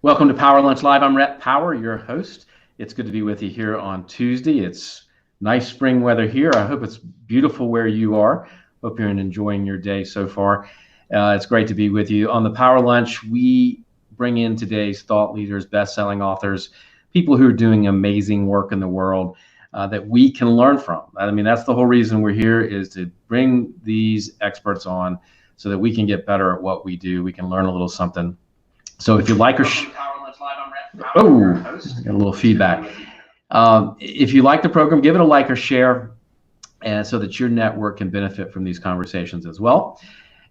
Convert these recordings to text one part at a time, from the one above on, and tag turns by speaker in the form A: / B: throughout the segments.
A: Welcome to Power Lunch Live. I'm Rhett Power, your host. It's good to be with you here on Tuesday. It's nice spring weather here. I hope it's beautiful where you are. Hope you're enjoying your day so far. It's great to be with you. On the Power Lunch, we bring in today's thought leaders, best-selling authors, people who are doing amazing work in the world that we can learn from. I mean, that's the whole reason we're here, is to bring these experts on so that we can get better at what we do. We can learn a little something. So if you like or got a little feedback. If you like the program, give it a like or share, and so that your network can benefit from these conversations as well.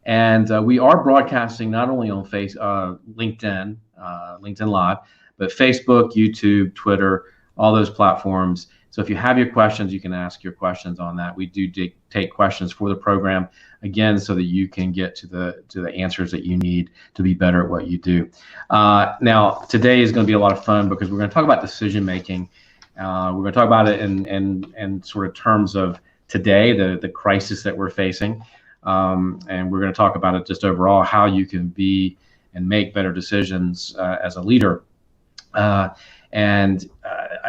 A: And we are broadcasting not only on LinkedIn Live, but Facebook, YouTube, Twitter, all those platforms. So if you have your questions, you can ask your questions on that. We do take questions for the program, again, so that you can get to the answers that you need to be better at what you do. Now, today is going to be a lot of fun because we're going to talk about decision making. We're going to talk about it in sort of terms of today, the crisis that we're facing. And we're going to talk about it just overall, how you can be and make better decisions as a leader.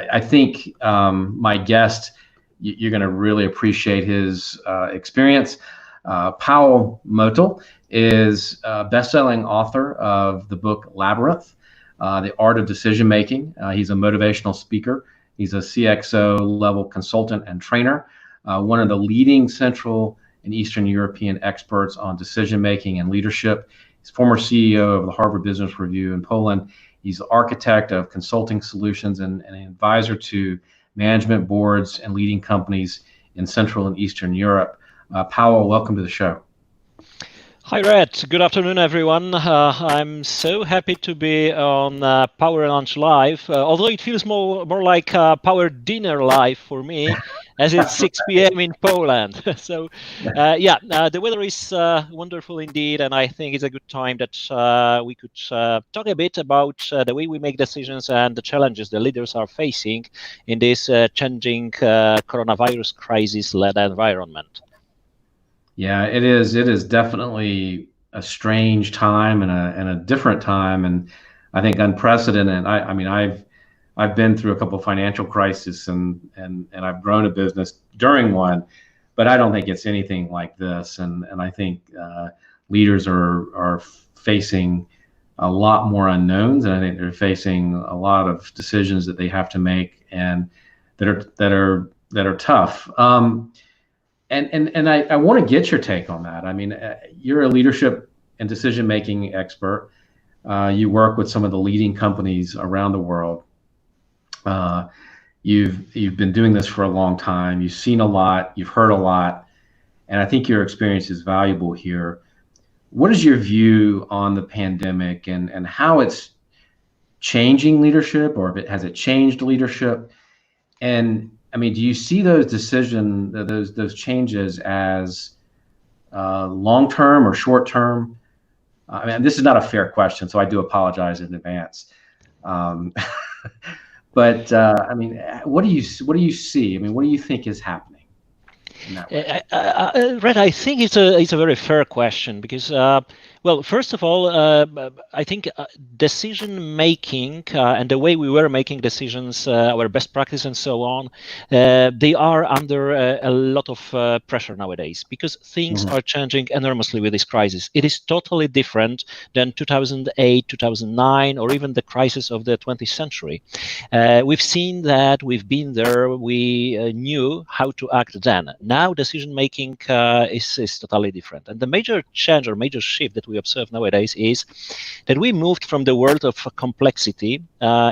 A: I think my guest, you're going to really appreciate his experience. Pawel Motyl is a best-selling author of the book Labyrinth, The Art of Decision Making. He's a motivational speaker. He's a CXO-level consultant and trainer, one of the leading Central and Eastern European experts on decision making and leadership. He's former CEO of the Harvard Business Review in Poland. He's the architect of consulting solutions and an advisor to management boards and leading companies in Central and Eastern Europe. Pawel, welcome to the show.
B: Hi, Rhett. Good afternoon, everyone. I'm so happy to be on Power Lunch Live, although it feels more like Power Dinner Live for me, as it's 6 p.m. in Poland. So, the weather is wonderful indeed, and I think it's a good time that we could talk a bit about the way we make decisions and the challenges the leaders are facing in this changing coronavirus crisis-led environment.
A: Yeah, it is. It is definitely a strange time and a different time, and I think unprecedented. I mean, I've been through a couple of financial crises and I've grown a business during one, but I don't think it's anything like this. And I think leaders are facing a lot more unknowns, and I think they're facing a lot of decisions that they have to make and that are tough. And I want to get your take on that. I mean, you're a leadership and decision-making expert. You work with some of the leading companies around the world. You've been doing this for a long time. You've seen a lot. You've heard a lot, and I think your experience is valuable here. What is your view on the pandemic and how it's changing leadership, or has it changed leadership? And I mean, do you see those those changes as long-term or short-term? I mean, this is not a fair question, so I do apologize in advance. But I mean, what do you see? I mean, what do you think is happening in that way?
B: Rhett, I think it's a very fair question because, well, first of all, I think decision making and the way we were making decisions, our best practice and so on, they are under a lot of pressure nowadays because things are changing enormously with this crisis. It is totally different than 2008, 2009, or even the crisis of the 20th century. We've seen that, we've been there, we knew how to act then. Now decision making is totally different. And the major change or major shift that we observe nowadays is that we moved from the world of complexity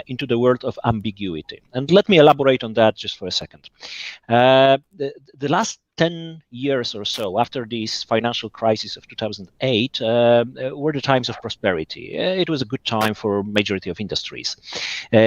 B: into the world of ambiguity. And let me elaborate on that just for a second. The last 10 years or so after this financial crisis of 2008 were the times of prosperity. It was a good time for majority of industries.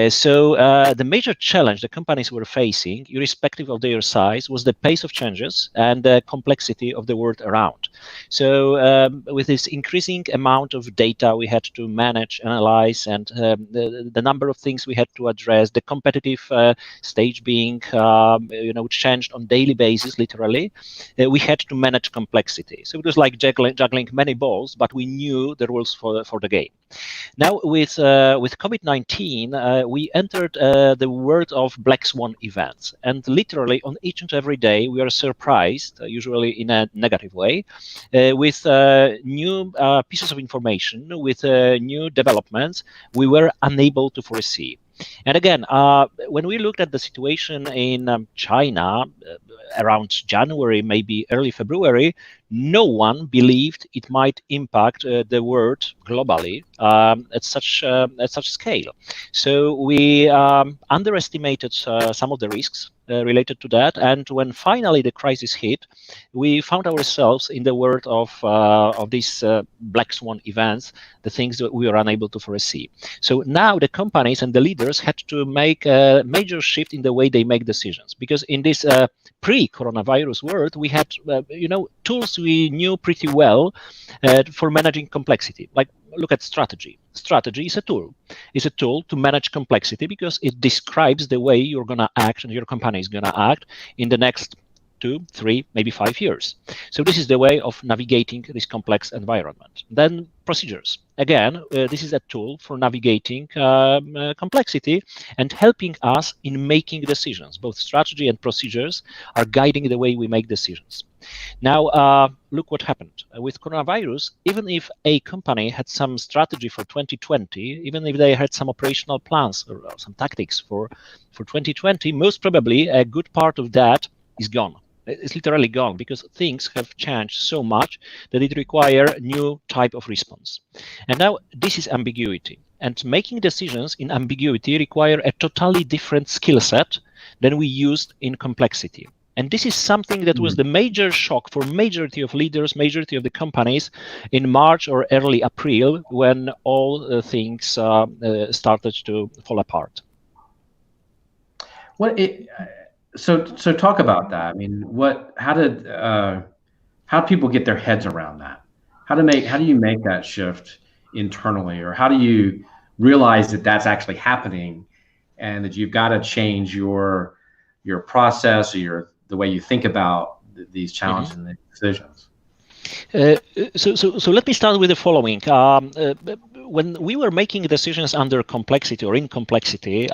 B: So the major challenge the companies were facing, irrespective of their size, was the pace of changes and the complexity of the world around. So with this increasing amount of data we had to manage, analyze, and the number of things we had to address, the competitive stage being changed on daily basis, literally. say, we had to manage complexity. So it was like juggling many balls, but we knew the rules for the game. Now, with COVID-19, we entered the world of black swan events, and literally on each and every day we are surprised, usually in a negative way, with new pieces of information, with new developments we were unable to foresee. And again, when we looked at the situation in China around January, maybe early February, no one believed it might impact the world globally at such scale. So we underestimated some of the risks related to that, and when finally the crisis hit, we found ourselves in the world of these black swan events, the things that we were unable to foresee. So now the companies and the leaders had to make a major shift in the way they make decisions, because in this pre-coronavirus world, we had tools we knew pretty well for managing complexity. Like, look at strategy. Strategy is a tool. It's a tool to manage complexity because it describes the way you're going to act and your company is going to act in the next 2, 3, maybe 5 years. So this is the way of navigating this complex environment. Then procedures. Again, this is a tool for navigating complexity and helping us in making decisions. Both strategy and procedures are guiding the way we make decisions. Now, look what happened. With coronavirus, even if a company had some strategy for 2020, even if they had some operational plans or some tactics for 2020, most probably a good part of that is gone. It's literally gone because things have changed so much that it requires a new type of response. And now this is ambiguity. And making decisions in ambiguity require a totally different skill set than we used in complexity. And this is something that was the major shock for majority of leaders, majority of the companies in March or early April, when all things started to fall apart.
A: So talk about that. I mean, how do people get their heads around that? How do you make that shift internally, or how do you realize that that's actually happening, and that you've got to change your process or the way you think about these challenges and decisions?
B: So let me start with the following. When we were making decisions under complexity or in complexity in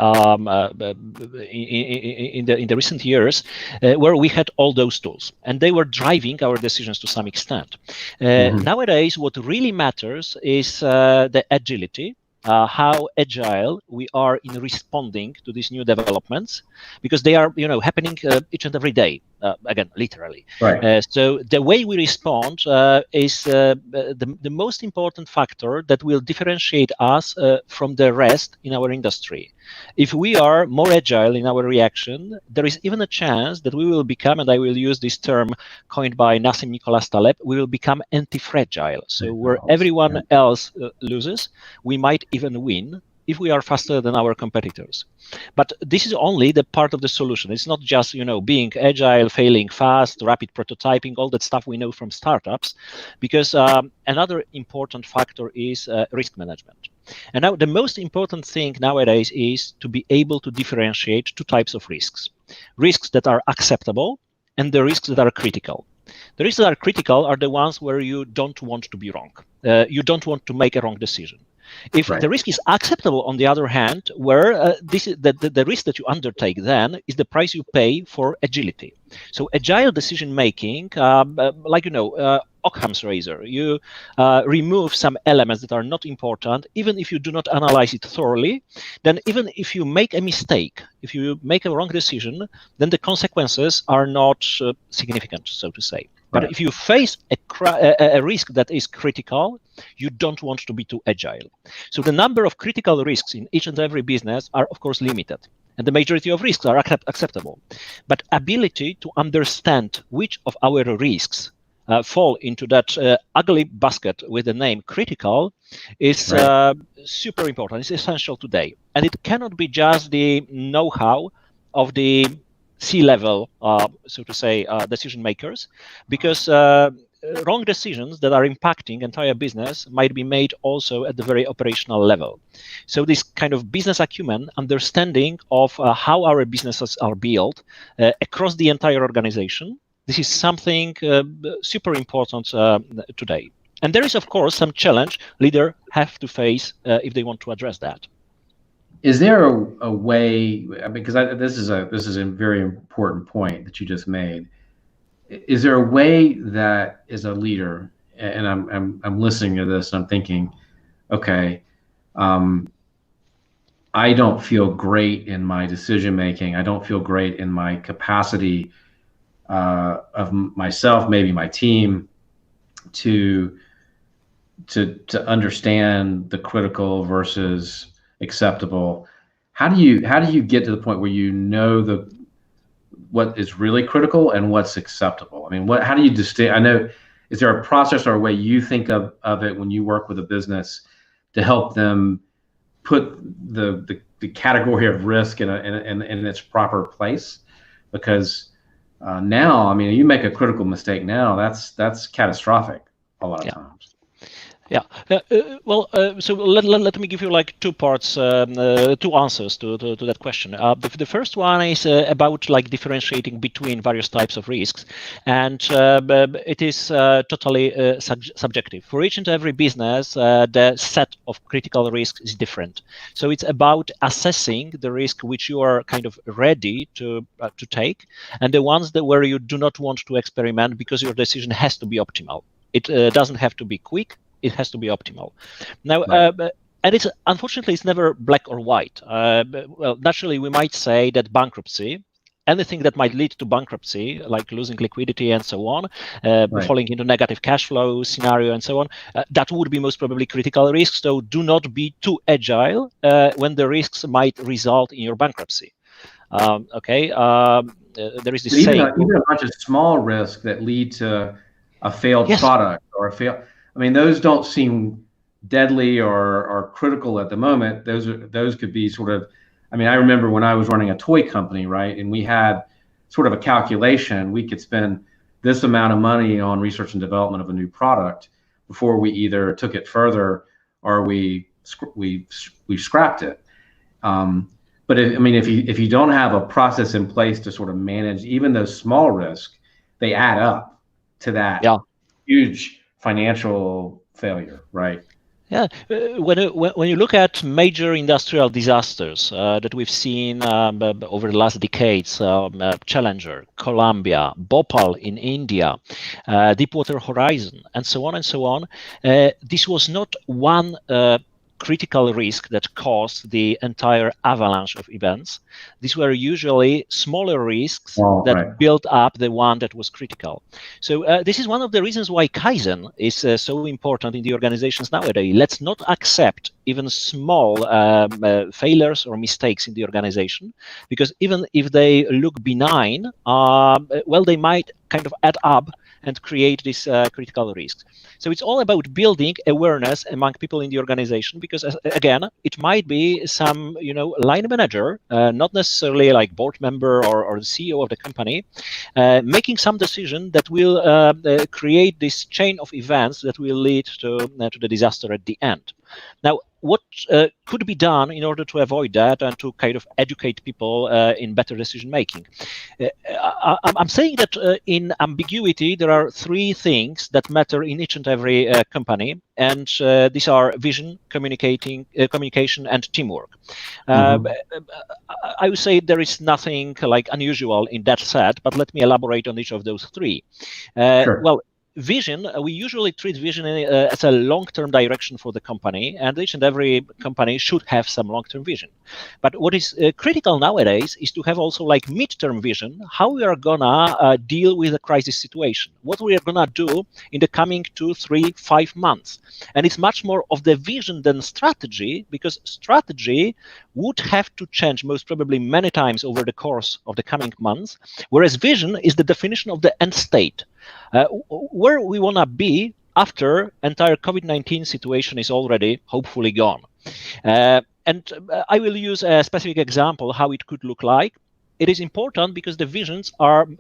B: the recent years, where we had all those tools and they were driving our decisions to some extent. Nowadays, what really matters is the agility. How agile we are in responding to these new developments, because they are, happening each and every day. Again, literally.
A: Right.
B: So the way we respond is the most important factor that will differentiate us from the rest in our industry. If we are more agile in our reaction, there is even a chance that we will become, and I will use this term coined by Nassim Nicholas Taleb, we will become anti-fragile. So where everyone else loses, we might even win if we are faster than our competitors. But this is only the part of the solution. It's not just, being agile, failing fast, rapid prototyping, all that stuff we know from startups, because another important factor is risk management. And now the most important thing nowadays is to be able to differentiate two types of risks. Risks that are acceptable and the risks that are critical. The risks that are critical are the ones where you don't want to be wrong. You don't want to make a wrong decision. If the risk is acceptable, on the other hand, where this is the risk that you undertake then is the price you pay for agility. So agile decision making, like Occam's razor, you remove some elements that are not important, even if you do not analyze it thoroughly. Then even if you make a mistake, if you make a wrong decision, then the consequences are not significant, so to say. But if you face a risk that is critical, you don't want to be too agile. So the number of critical risks in each and every business are, of course, limited. And the majority of risks are acceptable. But ability to understand which of our risks fall into that ugly basket with the name critical is super important. It's essential today. And it cannot be just the know-how of the C-level, so to say, decision makers, because wrong decisions that are impacting entire business might be made also at the very operational level. So this kind of business acumen, understanding of how our businesses are built across the entire organization, This is something super important today. And there is, of course, some challenge leaders have to face if they want to address that.
A: Is there a way, because this is a very important point that you just made. Is there a way that as a leader, and I'm listening to this and I'm thinking, okay, I don't feel great in my decision making. I don't feel great in my capacity of myself, maybe my team, to understand the critical versus acceptable. How do you get to the point where you know what is really critical and what's acceptable? I mean, how do you distinguish? I know, is there a process or a way you think of it when you work with a business to help them put the category of risk in its proper place? Because now, I mean, you make a critical mistake now, that's catastrophic a lot of times.
B: Yeah. So let me give you like two parts, two answers to that question. The first one is about like differentiating between various types of risks, and it is totally subjective. For each and every business, the set of critical risks is different. So it's about assessing the risk which you are kind of ready to take, and the ones where you do not want to experiment because your decision has to be optimal. It doesn't have to be quick. It has to be optimal. Now, right. And it's unfortunately it's never black or white. Well, naturally, we might say that bankruptcy, anything that might lead to bankruptcy, like losing liquidity and so on, right. falling into negative cash flow scenario and so on, that would be most probably critical risks. So do not be too agile when the risks might result in your bankruptcy. There is this saying.
A: Even a bunch of small risks that lead to a failed product or a failed. I mean, those don't seem deadly or critical at the moment. Those could be sort of. I mean, I remember when I was running a toy company, right, and we had sort of a calculation. We could spend this amount of money on research and development of a new product before we either took it further or we scrapped it. But if you don't have a process in place to sort of manage even those small risks, they add up to that huge financial failure, right?
B: Yeah, when you look at major industrial disasters that we've seen over the last decades, Challenger, Columbia, Bhopal in India, Deepwater Horizon, and so on, this was not one critical risk that caused the entire avalanche of events. These were usually smaller risks that built up the one that was critical. So this is one of the reasons why Kaizen is so important in the organizations nowadays. Let's not accept even small failures or mistakes in the organization, because even if they look benign, they might kind of add up and create these critical risks. So it's all about building awareness among people in the organization, because again, it might be some line manager, not necessarily like board member or the CEO of the company, making some decision that will create this chain of events that will lead to the disaster at the end. Now, what could be done in order to avoid that and to kind of educate people in better decision making? I'm saying that in ambiguity, there are three things that matter in each and every company, and these are vision, communication, and teamwork. I would say there is nothing like unusual in that set, but let me elaborate on each of those three.
A: Sure.
B: Well, vision, we usually treat vision as a long-term direction for the company, and each and every company should have some long-term vision. But what is critical nowadays is to have also like mid-term vision, how we are gonna deal with a crisis situation, what we are gonna do in the coming 2, 3, 5 months. And it's much more of the vision than strategy, because strategy would have to change most probably many times over the course of the coming months, whereas vision is the definition of the end state. Where we want to be after entire COVID-19 situation is already hopefully gone. And I will use a specific example how it could look like. It is important because the visions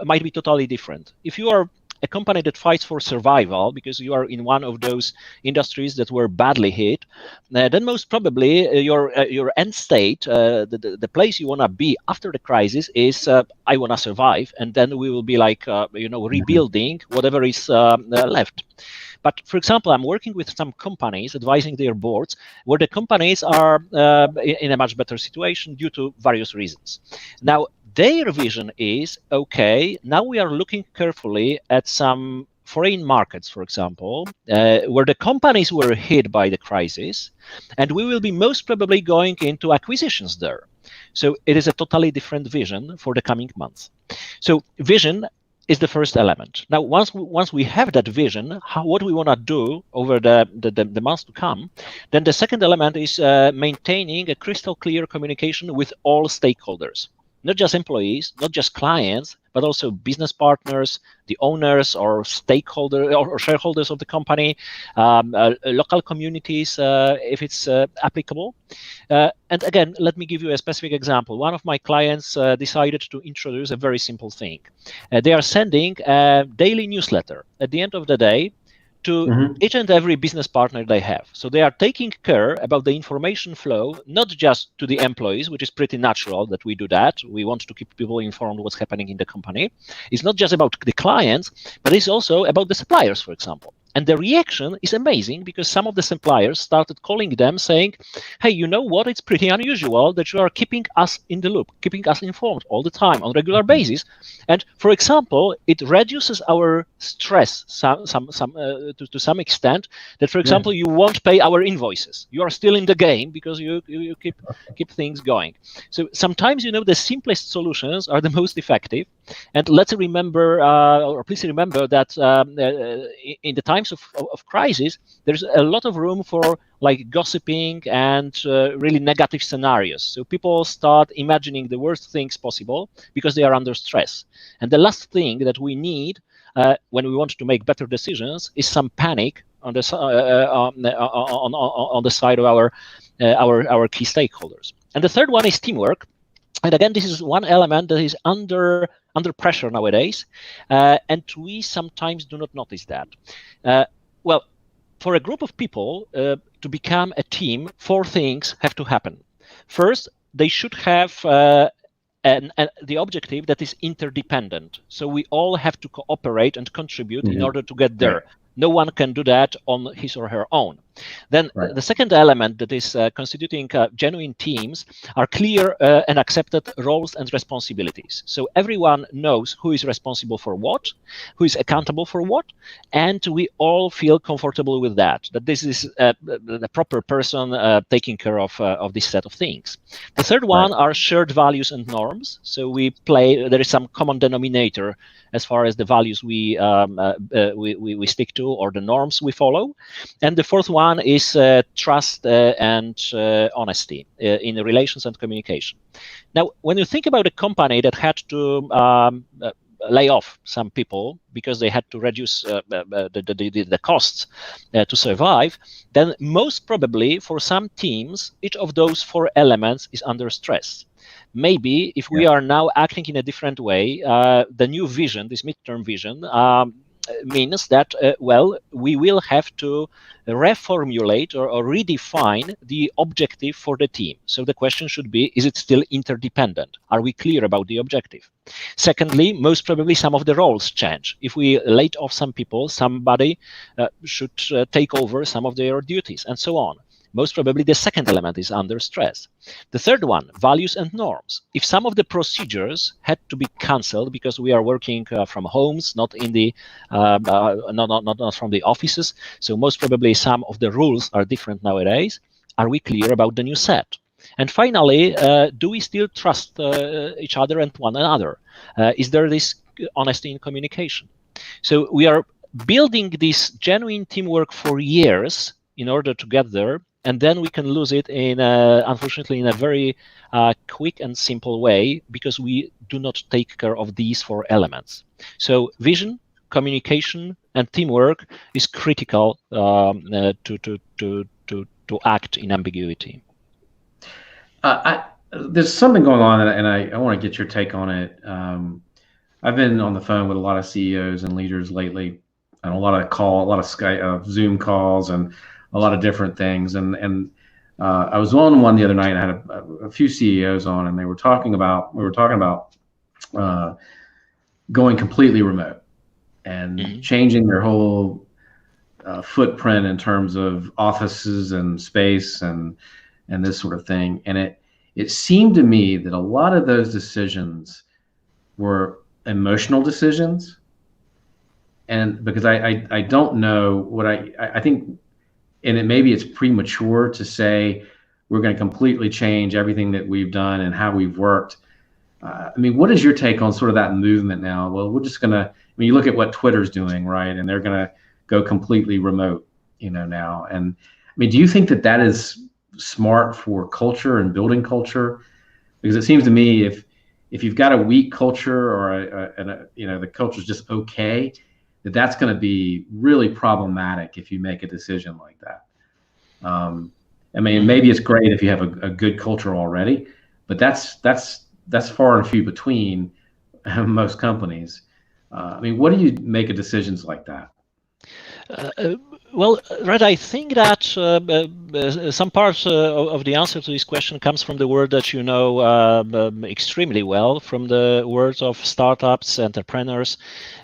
B: might be totally different. If you are a company that fights for survival because you are in one of those industries that were badly hit, then most probably your end state, the place you want to be after the crisis is I want to survive, and then we will be like rebuilding whatever is left. But for example, I'm working with some companies, advising their boards, where the companies are in a much better situation due to various reasons. Now, their vision is, okay, now we are looking carefully at some foreign markets, for example, where the companies were hit by the crisis, and we will be most probably going into acquisitions there. So it is a totally different vision for the coming months. So vision is the first element. Now, once we have that vision, what we want to do over the months to come, then the second element is maintaining a crystal clear communication with all stakeholders, not just employees, not just clients, but also business partners, the owners or stakeholders or shareholders of the company, local communities, if it's applicable. And again, let me give you a specific example. One of my clients decided to introduce a very simple thing. They are sending a daily newsletter at the end of the day to each and every business partner they have. So they are taking care about the information flow, not just to the employees, which is pretty natural that we do that. We want to keep people informed what's happening in the company. It's not just about the clients, but it's also about the suppliers, for example. And the reaction is amazing because some of the suppliers started calling them saying, hey, you know what? It's pretty unusual that you are keeping us in the loop, keeping us informed all the time on a regular basis. And for example, it reduces our stress to some extent that, for example, you won't pay our invoices. You are still in the game because you keep things going. So sometimes, the simplest solutions are the most effective. And let's remember, or please remember that in the times of crisis, there's a lot of room for like gossiping and really negative scenarios. So people start imagining the worst things possible because they are under stress. And the last thing that we need when we want to make better decisions is some panic on the on the side of our key stakeholders. And the third one is teamwork. And again, this is one element that is under pressure nowadays, and we sometimes do not notice that. Well, for a group of people to become a team, 4 things have to happen. First, they should have the objective that is interdependent. So we all have to cooperate and contribute in order to get there. Right. No one can do that on his or her own. Then the second element that is constituting genuine teams are clear and accepted roles and responsibilities. So everyone knows who is responsible for what, who is accountable for what, and we all feel comfortable with that this is the proper person taking care of this set of things. The third one are shared values and norms. So there is some common denominator as far as the values we stick to or the norms we follow. And the fourth one is trust and honesty in relations and communication. Now, when you think about a company that had to lay off some people because they had to reduce the costs to survive, then most probably for some teams, each of those 4 elements is under stress. Maybe if we are now acting in a different way, the new vision, this midterm vision, means that, we will have to reformulate or redefine the objective for the team. So the question should be, is it still interdependent? Are we clear about the objective? Secondly, most probably some of the roles change. If we laid off some people, somebody should take over some of their duties and so on. Most probably the second element is under stress. The third one, values and norms. If some of the procedures had to be cancelled because we are working from homes, not in the not from the offices, so most probably some of the rules are different nowadays. Are we clear about the new set? And finally, do we still trust each other and one another? Is there this honesty in communication? So we are building this genuine teamwork for years in order to get there. And then we can lose it unfortunately, in a very quick and simple way because we do not take care of these 4 elements. So vision, communication, and teamwork is critical to act in ambiguity.
A: There's something going on, and I want to get your take on it. I've been on the phone with a lot of CEOs and leaders lately, and a lot of Skype, Zoom calls, and a lot of different things. And I was on one the other night. And I had a few CEOs on, and we were talking about uh, going completely remote and changing their whole footprint in terms of offices and space and this sort of thing. And it seemed to me that a lot of those decisions were emotional decisions. And because I don't know what I think, and maybe it's premature to say we're going to completely change everything that we've done and how we've worked. I mean, what is your take on sort of that movement now? Well, we're just going to, I mean, you look at what Twitter's doing, right? And they're going to go completely remote, now. And I mean, do you think that that is smart for culture and building culture? Because it seems to me if you've got a weak culture or the culture is just okay, that's going to be really problematic if you make a decision like that. I mean, maybe it's great if you have a good culture already, but that's far and few between most companies. I mean, what do you make of decisions like that?
B: Well, Rhett, I think that some part of the answer to this question comes from the word that you know extremely well, from the words of startups, entrepreneurs,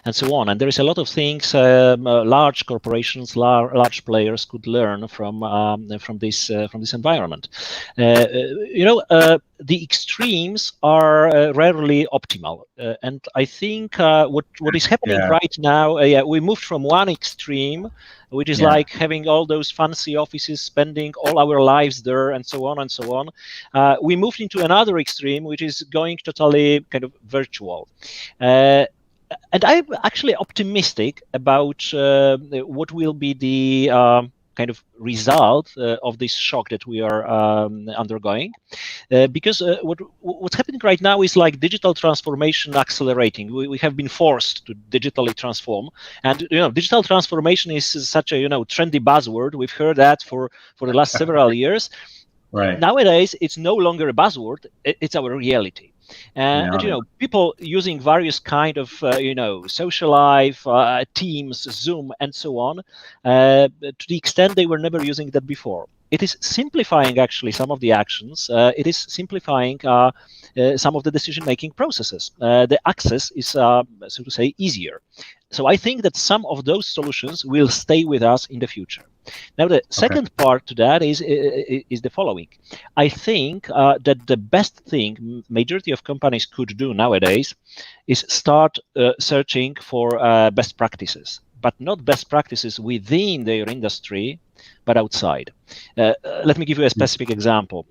B: and so on. And there is a lot of things large corporations, large players could learn from this environment. The extremes are rarely optimal, and I think what is happening right now, we moved from one extreme, which is like having all those fancy offices, spending all our lives there, and so on and so on. We moved into another extreme, which is going totally kind of virtual. And I'm actually optimistic about what will be the kind of result of this shock that we are undergoing, because what's happening right now is like digital transformation accelerating. We have been forced to digitally transform, and digital transformation is such a trendy buzzword. We've heard that for the last several years.
A: Right.
B: Nowadays, it's no longer a buzzword; it's our reality. And people using various kind of social life, Teams, Zoom, and so on, to the extent they were never using that before. It is simplifying actually some of the actions. It is simplifying some of the decision-making processes. The access is, so to say, easier. So I think that some of those solutions will stay with us in the future. Now, the second part to that is the following. I think that the best thing majority of companies could do nowadays is start searching for best practices, but not best practices within their industry, but outside. Let me give you a specific example.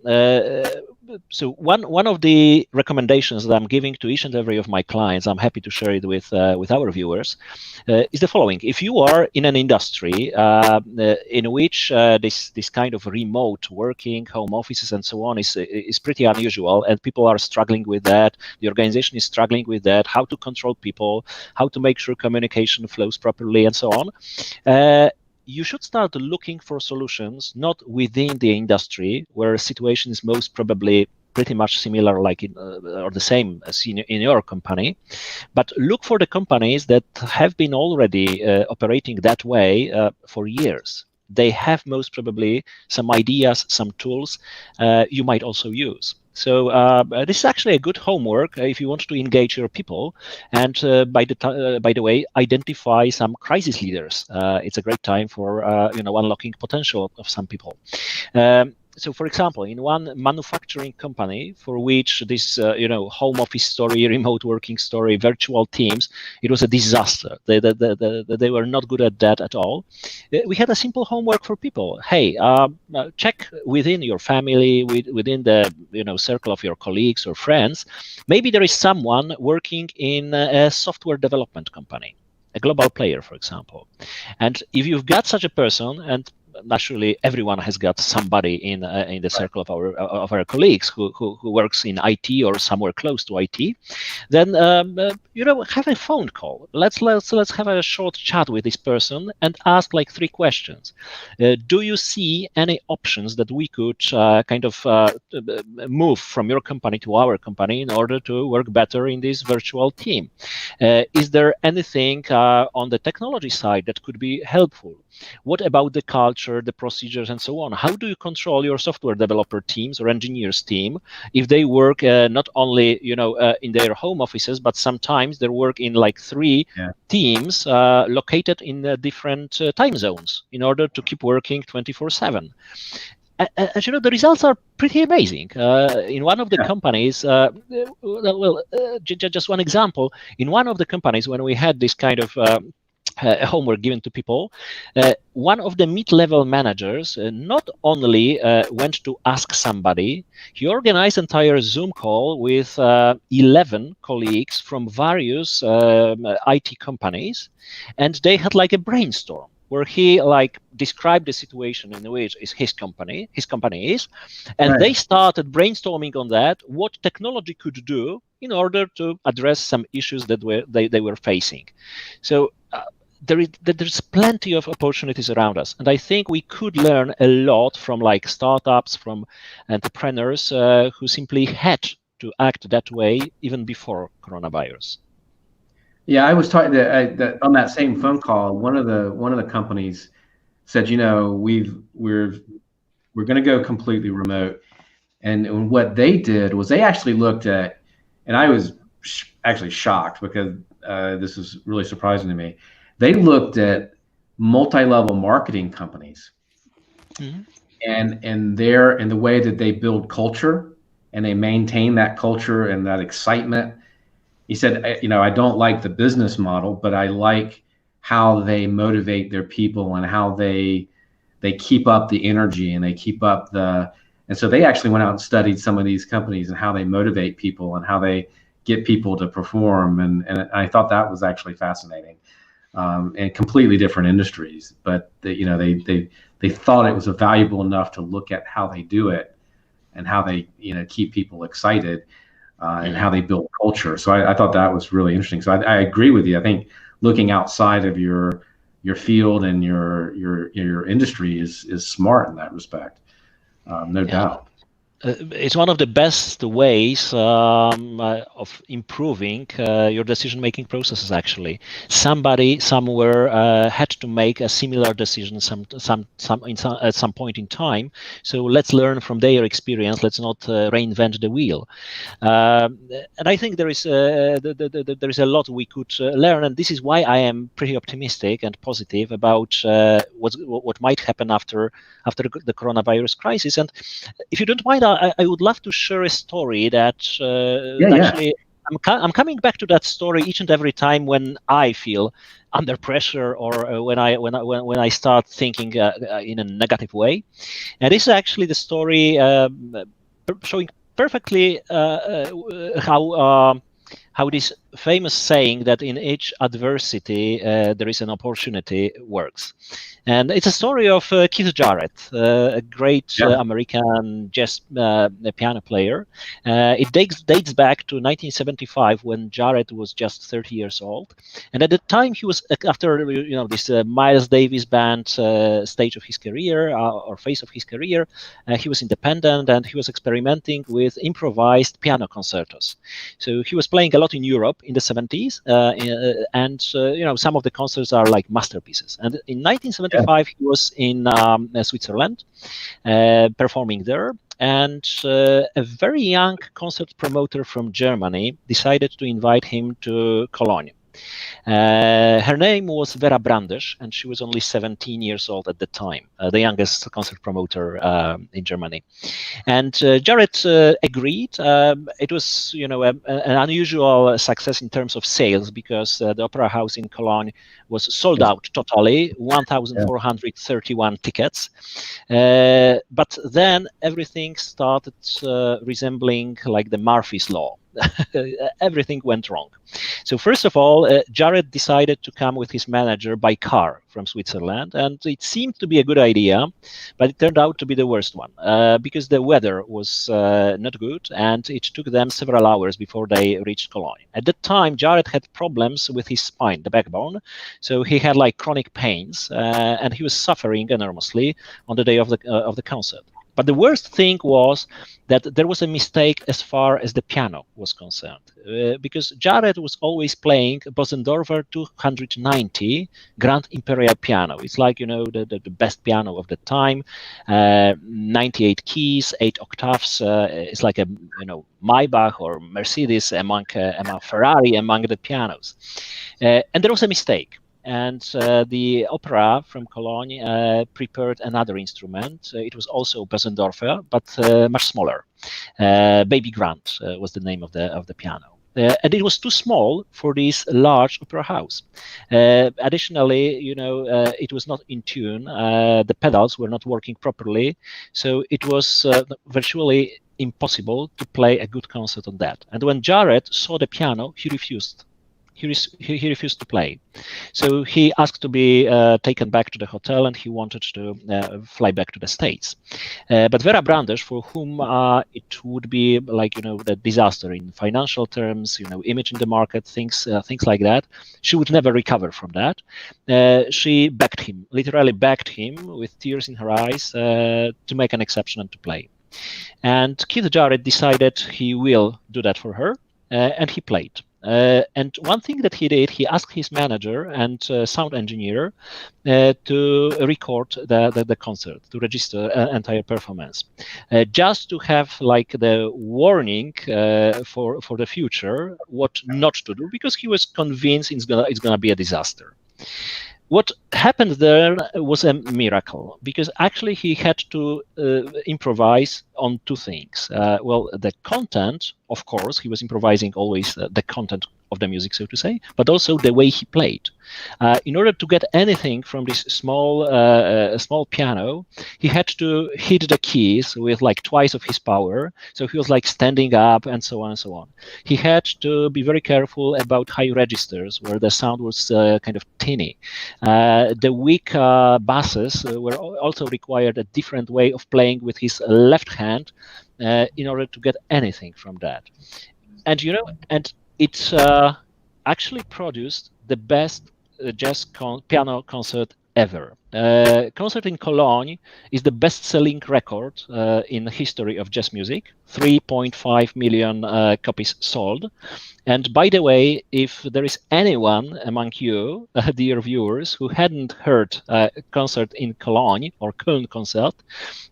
B: So one of the recommendations that I'm giving to each and every of my clients, I'm happy to share it with our viewers, is the following. If you are in an industry in which this kind of remote working, home offices and so on is pretty unusual, and people are struggling with that, the organization is struggling with that, how to control people, how to make sure communication flows properly, and so on, you should start looking for solutions not within the industry where a situation is most probably pretty much similar, like or the same as in your company, but look for the companies that have been already operating that way for years. They have most probably some ideas, some tools you might also use. So this is actually a good homework if you want to engage your people, and by the way, identify some crisis leaders. It's a great time for unlocking potential of some people. So, for example, in one manufacturing company for which this, home office story, remote working story, virtual teams, it was a disaster. They were not good at that at all. We had a simple homework for people. Hey, check within your family, within the circle of your colleagues or friends. Maybe there is someone working in a software development company, a global player, for example. And if you've got such a person, and naturally everyone has got somebody in the circle of our colleagues who works in IT or somewhere close to IT. Then have a phone call. Let's have a short chat with this person and ask like 3 questions. Do you see any options that we could move from your company to our company in order to work better in this virtual team? Is there anything on the technology side that could be helpful? What about the culture, the procedures, and so on? How do you control your software developer teams or engineers team if they work not only in their home offices, but sometimes they work in like 3 teams located in different time zones in order to keep working 24/7? And the results are pretty amazing. In one of the companies, just one example, in one of the companies, when we had this kind of homework given to people, one of the mid-level managers not only went to ask somebody, he organized an entire Zoom call with 11 colleagues from various IT companies, and they had like a brainstorm where he like described the situation in which is his company is, and they started brainstorming on that, what technology could do in order to address some issues that they were facing. So there's plenty of opportunities around us, and I think we could learn a lot from like startups, from entrepreneurs who simply had to act that way even before coronavirus.
A: Yeah, I was talking that on that same phone call. One of the companies said, we're going to go completely remote, and what they did was they actually looked at, and I was actually shocked because this is really surprising to me. They looked at multi-level marketing companies, and the way that they build culture and they maintain that culture and that excitement. He said, I don't like the business model, but I like how they motivate their people and how they keep up the energy and they keep up and so they actually went out and studied some of these companies and how they motivate people and how they get people to perform. And I thought that was actually fascinating, and completely different industries, but they thought it was valuable enough to look at how they do it and how they, keep people excited. And how they build culture. So I thought that was really interesting. So I agree with you. I think looking outside of your field and your industry is smart in that respect. No doubt.
B: It's one of the best ways of improving your decision-making processes. Actually, somebody somewhere had to make a similar decision at some point in time. So let's learn from their experience. Let's not reinvent the wheel. And I think there is a lot we could learn, and this is why I am pretty optimistic and positive about what might happen after the coronavirus crisis. And if you don't mind, I would love to share a story that actually I'm coming back to that story each and every time when I feel under pressure or when I start thinking in a negative way. And this is actually the story showing perfectly how this famous saying that in each adversity there is an opportunity works. And it's a story of Keith Jarrett, a great American jazz piano player. It dates back to 1975 when Jarrett was just 30 years old. And at the time he was, after this Miles Davis band stage of his career or phase of his career, he was independent and he was experimenting with improvised piano concertos. So he was playing a lot in Europe in the 70s, and some of the concerts are like masterpieces. And in 1975 he was in Switzerland performing there, and a very young concert promoter from Germany decided to invite him to Cologne. Her name was Vera Brandes, and she was only 17 years old at the time, the youngest concert promoter in Germany. And Jarrett agreed. It was, an unusual success in terms of sales because the Opera House in Cologne was sold out totally, 1,431 tickets. But then everything started resembling like the Murphy's Law. Everything went wrong. So first of all, Jarrett decided to come with his manager by car from Switzerland, and it seemed to be a good idea, but it turned out to be the worst one because the weather was not good, and it took them several hours before they reached Cologne. At that time, Jarrett had problems with his spine, the backbone, so he had like chronic pains, and he was suffering enormously on the day of the concert. But the worst thing was that there was a mistake as far as the piano was concerned, because Jarrett was always playing Bosendorfer 290 Grand Imperial piano. It's like, the best piano of the time, 98 keys, 8 octaves. It's like a, Maybach or Mercedes among Ferrari, among the pianos. And there was a mistake. And the opera from Cologne prepared another instrument. It was also Bösendorfer, but much smaller. Baby Grand was the name of the piano. And it was too small for this large opera house. Additionally, it was not in tune. The pedals were not working properly. So it was virtually impossible to play a good concert on that. And when Jarrett saw the piano, he refused. He refused to play. So he asked to be taken back to the hotel, and he wanted to fly back to the States. But Vera Brandes, for whom it would be like, the disaster in financial terms, image in the market, things like that, she would never recover from that. She begged him, literally begged him with tears in her eyes to make an exception and to play. And Keith Jarrett decided he will do that for her, and he played. And one thing that he did, he asked his manager and sound engineer to record the concert, to register entire performance, just to have like the warning for the future, what not to do, because he was convinced it's gonna be a disaster. What happened there was a miracle, because actually he had to improvise on two things. Well, the content, of course, he was improvising always the content of the music, so to say, but also the way he played. In order to get anything from this small piano, he had to hit the keys with like twice of his power. So he was like standing up and so on and so on. He had to be very careful about high registers where the sound was kind of tinny. The weak basses were also required a different way of playing with his left hand in order to get anything from that. And it actually produced the best jazz piano concert ever. Concert in Cologne is the best-selling record in the history of jazz music. 3.5 million copies sold. And by the way, if there is anyone among you, dear viewers, who hadn't heard a concert in Cologne or Köln concert,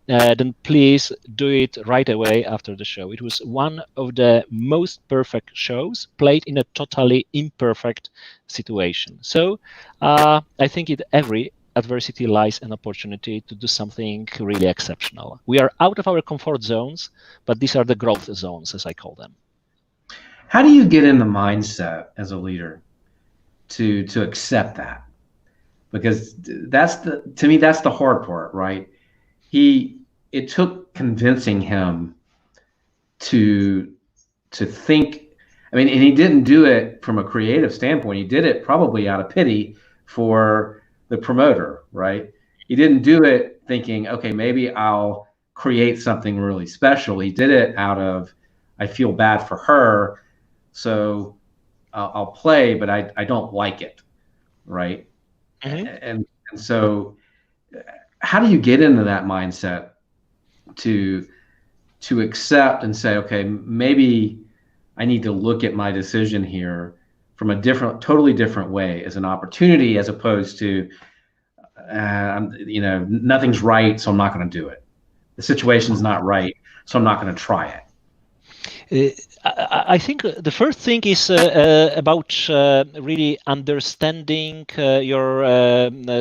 B: then please do it right away after the show. It was one of the most perfect shows played in a totally imperfect situation. So I think in every adversity lies an opportunity to do something really exceptional. We are out of our comfort zones, but these are the growth zones, as I call them.
A: How do you get in the mindset as a leader to accept that? Because to me that's the hard part, right? It took convincing him to think. I mean, and he didn't do it from a creative standpoint. He did it probably out of pity for the promoter, right? He didn't do it thinking, okay, maybe I'll create something really special. He did it out of, I feel bad for her, so I'll play, but I don't like it, right? Mm-hmm. And so how do you get into that mindset to accept and say, okay, maybe I need to look at my decision here from a totally different way, as an opportunity, as opposed to, nothing's right, so I'm not going to do it. The situation's not right, so I'm not going to try
B: it. I think the first thing is about really understanding your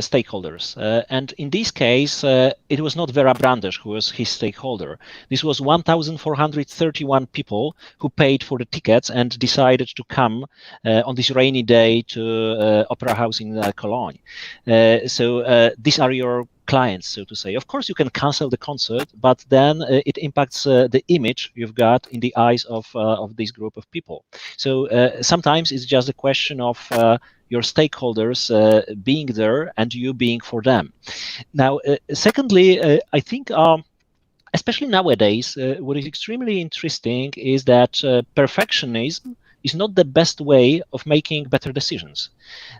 B: stakeholders. And in this case, it was not Vera Brandes who was his stakeholder. This was 1,431 people who paid for the tickets and decided to come on this rainy day to Opera House in Cologne. So these are your clients, so to say. Of course, you can cancel the concert, but then it impacts the image you've got in the eyes of this group of people. So sometimes it's just a question of your stakeholders being there and you being for them. Now, secondly, I think especially nowadays, what is extremely interesting is that perfectionism is not the best way of making better decisions.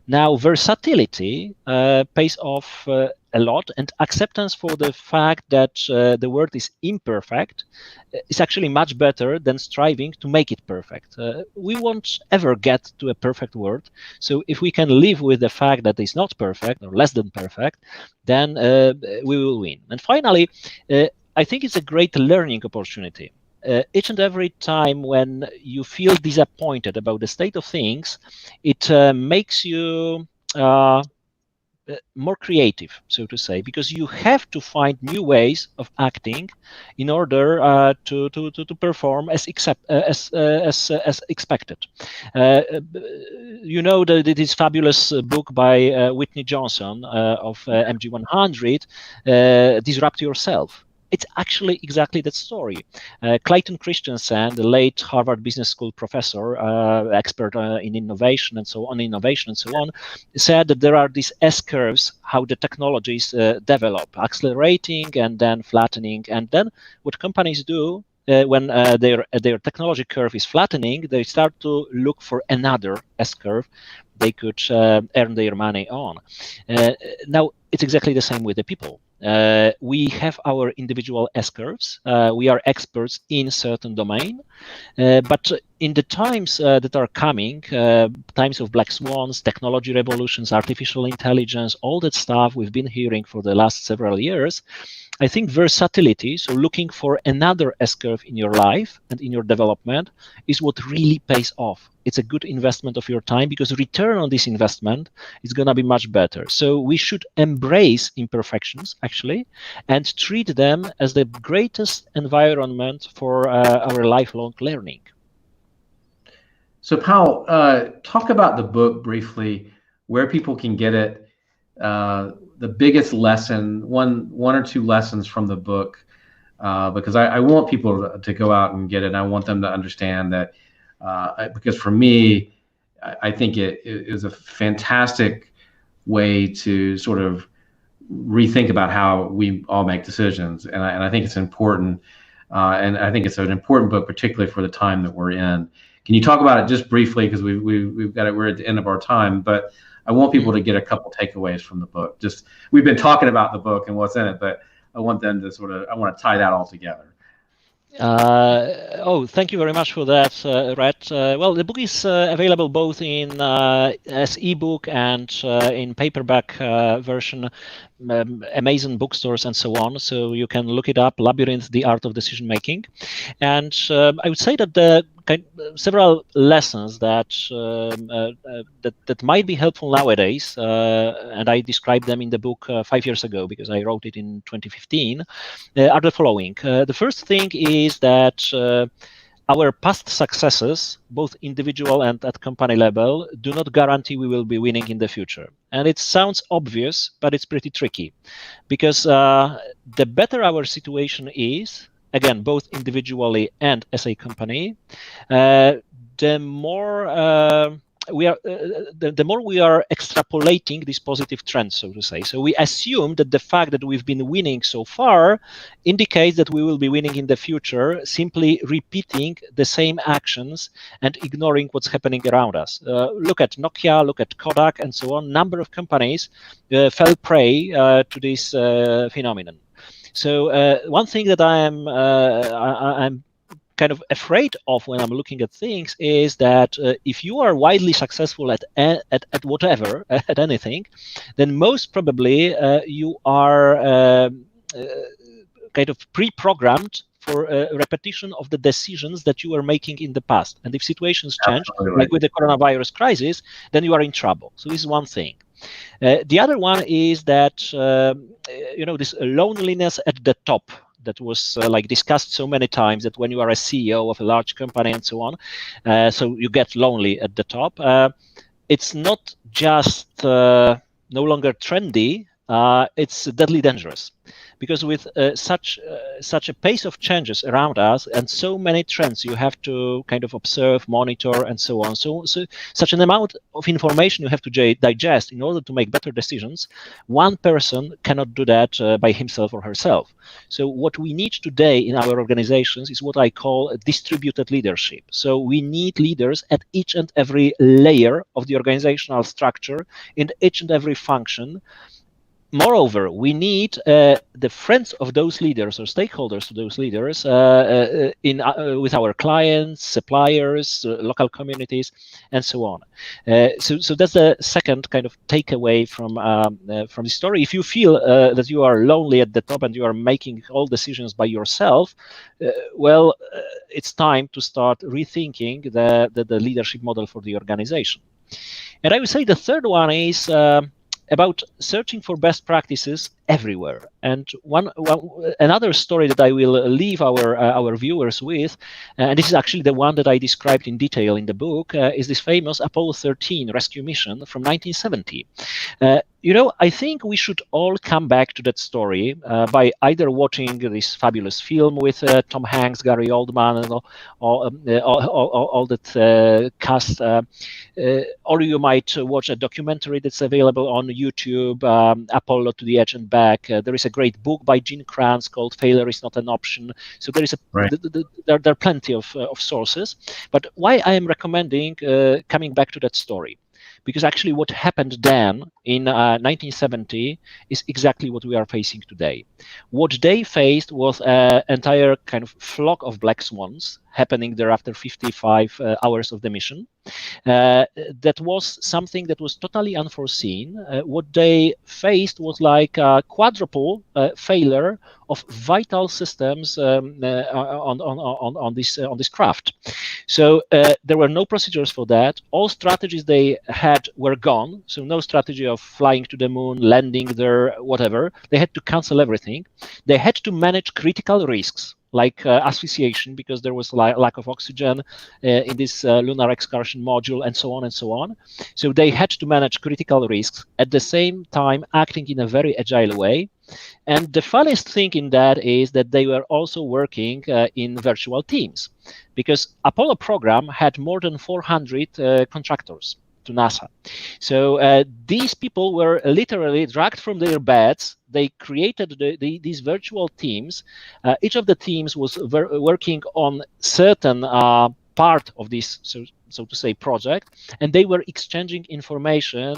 B: Now, versatility pays off a lot, and acceptance for the fact that the world is imperfect is actually much better than striving to make it perfect. We won't ever get to a perfect world. So if we can live with the fact that it's not perfect or less than perfect, then we will win. And finally, I think it's a great learning opportunity. Each and every time when you feel disappointed about the state of things, it makes you more creative, so to say, because you have to find new ways of acting in order to perform as expected. You know this fabulous book by Whitney Johnson of MG100, Disrupt Yourself. It's actually exactly that story. Clayton Christensen, the late Harvard Business School professor, expert in innovation and so on, said that there are these S curves, how the technologies develop, accelerating and then flattening. And then what companies do when their technology curve is flattening, they start to look for another S curve they could earn their money on. Now, it's exactly the same with the people. We have our individual S-curves. We are experts in certain domain, but in the times that are coming, times of black swans, technology revolutions, artificial intelligence, all that stuff we've been hearing for the last several years, I think versatility, so looking for another S-curve in your life and in your development, is what really pays off. It's a good investment of your time because return on this investment is going to be much better. So we should embrace imperfections, actually, and treat them as the greatest environment for our lifelong learning.
A: So, Pawel, talk about the book briefly, where people can get it, the biggest lesson, one or two lessons from the book, because I want people to go out and get it. And I want them to understand that, because for me, I think it is a fantastic way to sort of rethink about how we all make decisions. And I think it's important. And I think it's an important book, particularly for the time that we're in. Can you talk about it just briefly? Because we've got it, we're at the end of our time, but I want people to get a couple takeaways from the book. Just, we've been talking about the book and what's in it, but I want them to I want to tie that all together.
B: Thank you very much for that, Rhett. Well, the book is available both in as ebook and in paperback version, Amazon bookstores and so on. So you can look it up, Labyrinth, The Art of Decision Making. And I would say that the several lessons that might be helpful nowadays, and I described them in the book 5 years ago because I wrote it in 2015, are the following. The first thing is that our past successes, both individual and at company level, do not guarantee we will be winning in the future. And it sounds obvious, but it's pretty tricky because the better our situation is, again, both individually and as a company, the more we are extrapolating this positive trend, so to say. So we assume that the fact that we've been winning so far indicates that we will be winning in the future, simply repeating the same actions and ignoring what's happening around us. Look at Nokia, look at Kodak, and so on. Number of companies fell prey to this phenomenon. So one thing that I'm kind of afraid of when I'm looking at things is that if you are widely successful at whatever, at anything, then most probably you are kind of pre-programmed for a repetition of the decisions that you were making in the past. And if situations change, like with the coronavirus crisis, then you are in trouble. So this is one thing. The other one is that this loneliness at the top that was like discussed so many times, that when you are a CEO of a large company and so on, so you get lonely at the top. It's not just no longer trendy, it's deadly dangerous, because with such a pace of changes around us and so many trends you have to kind of observe, monitor, and so on. So such an amount of information you have to digest in order to make better decisions. One person cannot do that by himself or herself. So what we need today in our organizations is what I call distributed leadership. So we need leaders at each and every layer of the organizational structure, in each and every function. Moreover, we need the friends of those leaders or stakeholders to those leaders with our clients, suppliers, local communities, and so on. So that's the second kind of takeaway from the story. If you feel that you are lonely at the top and you are making all decisions by yourself, it's time to start rethinking the leadership model for the organization. And I would say the third one is about searching for best practices everywhere. And another story that I will leave our viewers with, and this is actually the one that I described in detail in the book, is this famous Apollo 13 rescue mission from 1970. I think we should all come back to that story by either watching this fabulous film with Tom Hanks, Gary Oldman, and all that cast, or you might watch a documentary that's available on YouTube, Apollo to the Edge and Back. There is a great book by Gene Kranz called "Failure is Not an Option." So there is there are plenty of sources. But why I am recommending coming back to that story? Because actually what happened then in 1970 is exactly what we are facing today. What they faced was an entire kind of flock of black swans happening there after 55 hours of the mission. That was something that was totally unforeseen. What they faced was like a quadruple failure of vital systems on this craft. So there were no procedures for that. All strategies they had were gone. So no strategy of flying to the moon, landing there, whatever. They had to cancel everything. They had to manage critical risks like asphyxiation, because there was lack of oxygen in this lunar excursion module, and so on and so on. So they had to manage critical risks, at the same time acting in a very agile way. And the funniest thing in that is that they were also working in virtual teams, because Apollo program had more than 400 contractors to NASA. So these people were literally dragged from their beds. They created these virtual teams. Each of the teams was working on certain part of this, so to say, project, and they were exchanging information,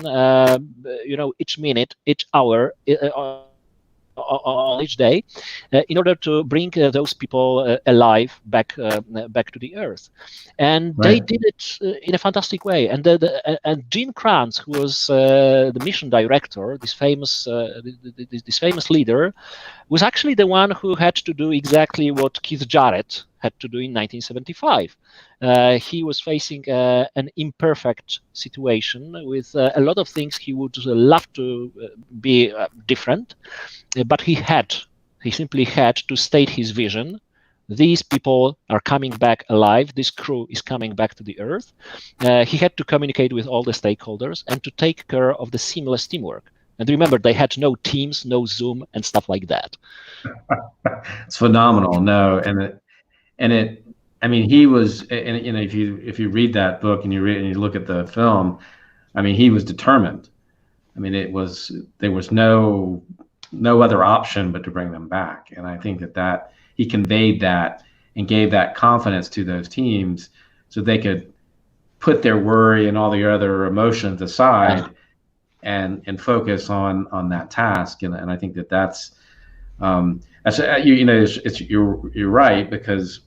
B: each minute, each hour, on each day, in order to bring those people alive back to the Earth. And they did it in a fantastic way. And and Gene Kranz, who was the mission director, this famous leader, was actually the one who had to do exactly what Keith Jarrett had to do in 1975. He was facing an imperfect situation with a lot of things he would love to be different, but he simply had to state his vision. These people are coming back alive. This crew is coming back to the Earth. He had to communicate with all the stakeholders and to take care of the seamless teamwork. And remember, they had no Teams, no Zoom, and stuff like that.
A: It's phenomenal. No, I mean, he was, and if you read that book and you look at the film, I mean, he was determined. I mean, there was no other option but to bring them back. And I think that he conveyed that and gave that confidence to those teams so they could put their worry and all the other emotions aside and focus on that task. And I think that's you're right, because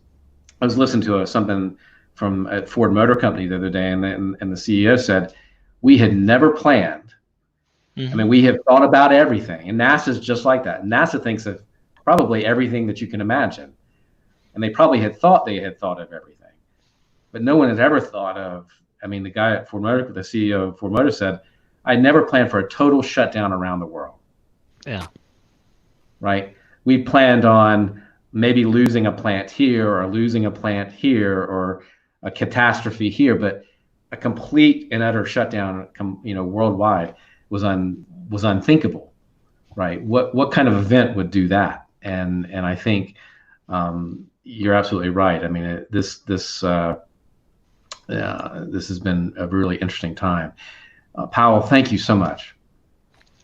A: I was listening to something from at Ford Motor Company the other day, and the CEO said, we had never planned. I mean, we have thought about everything, and NASA's just like that. NASA thinks of probably everything that you can imagine, and they probably had thought of everything, but no one has ever thought of. I mean, the guy at Ford Motor, the CEO of Ford Motor, said, "I never planned for a total shutdown around the world."
B: Yeah.
A: Right. We planned on maybe losing a plant here or losing a plant here or a catastrophe here, but a complete and utter shutdown, worldwide was unthinkable. right? What kind of event would do that? And I think you're absolutely right. I mean, this has been a really interesting time. Pawel, thank you so much.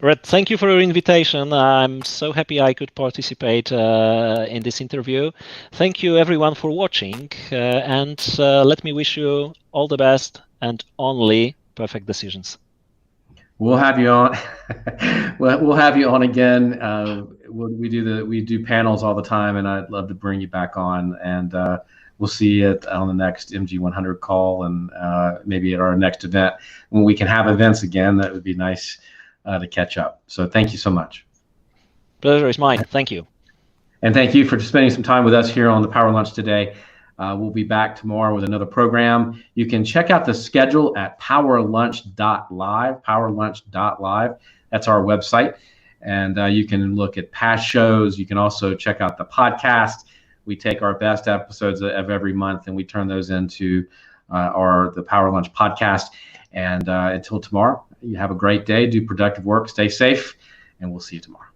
B: Rhett, thank you for your invitation. I'm so happy I could participate in this interview. Thank you everyone for watching, and let me wish you all the best and only perfect decisions.
A: We'll have you on. We'll have you on again. We do panels all the time, and I'd love to bring you back on. And we'll see you on the next MG100 call, and maybe at our next event when we can have events again. That would be nice to catch up. So thank you so much.
B: Pleasure is mine. Thank you.
A: And thank you for spending some time with us here on the Power Lunch today. We'll be back tomorrow with another program. You can check out the schedule at powerlunch.live, powerlunch.live. That's our website. And you can look at past shows. You can also check out the podcast. We take our best episodes of every month and we turn those into the Power Lunch podcast. And until tomorrow, you have a great day. Do productive work. Stay safe. And we'll see you tomorrow.